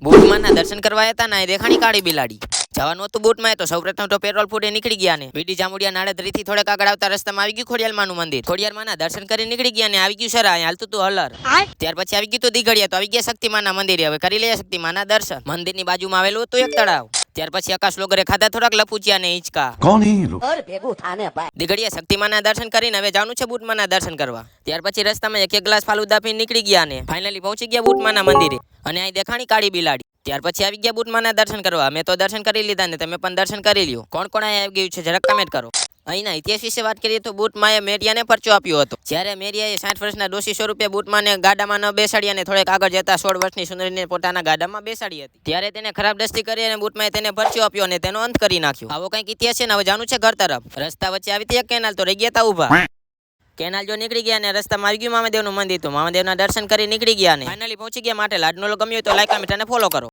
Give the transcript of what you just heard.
બૂટમાંના દર્શન કરવા હતા ને દેખાણી કાળી બિલાડી જવાનું હતું બૂટમાં તો સૌપ્રથમ તો પેટ્રોલ ફૂટે નીકળી ગયા ને વીડી જામુડિયા નાળેધરીથી થોડેક આગળ આવતા રસ્તામાં આવી ગયું ખોડિયાલમાનું મંદિર ખોડિયાલમાના દર્શન કરી નીકળી ગયા ને આવી ગયું સરા અહીંયા હાલતું તું હલર ત્યાર પછી આવી ગયું તો દીઘડિયા તો આવી ગયા શક્તિમાના મંદિરે હવે કરી લઈએ શક્તિમાના દર્શન મંદિરની બાજુમાં આવેલું હતું એક તળાવ ત્યાર પછી આકાશ લોગરે ખાધા થોડાક લપુચિયા ને હિંચકા कौन है ये लोग? દીઘડિયા શક્તિમાના દર્શન કરીને હવે જવાનું છે બૂટમાના દર્શન કરવા ત્યાર પછી રસ્તામાં એક ગ્લાસ ફાલુદા પીને નીકળી ગયા ને ફાઇનલી પહોંચી ગયા બૂટમાના મંદિરે અને અહીં દેખાણી કાળી બિલાડી ત્યાર પછી આવી ગયા બૂટમાના દર્શન કરવા મેં તો દર્શન કરી લીધા ને તમે પણ દર્શન કરી લ્યો કોણ કોણ અહીં આવી ગયું છે જરાક કમેન્ટ કરો અહીંના ઇતિહાસ વિશે વાત કરીએ તો બૂટમાએ મેરિયાને પરચો આપ્યો હતો જ્યારે મેરિયાએ 60 વર્ષના ડોશી સ્વરૂપે બૂટમાને ગાડામાં ન બેસાડી અને થોડેક આગળ જતા 16 વર્ષની સુંદરીને પોતાના ગાડામાં બેસાડી હતી ત્યારે તેને ખરાબ દસ્તી કરી અને બૂટમાએ તેને પરચો આપ્યો અને તેનો અંત કરી નાખ્યો આવો કંઈક ઇતિહાસ છે ને હવે જાણું છે ઘર તરફ રસ્તા વચ્ચે આવી હતી એક કેનાલ તો રહી ગયા હતા ઊભા કેનાલ જો નીકળી ગયા ને રસ્તામાં આવી ગયું મામાદેવનું મંદિર તો મામાદેવના દર્શન કરી નીકળી ગયા ને ફાઇનલી પહોંચી ગયા માટે લાડનો ગમ્યો તો લાઈક કમેન્ટ અને ફોલો કરો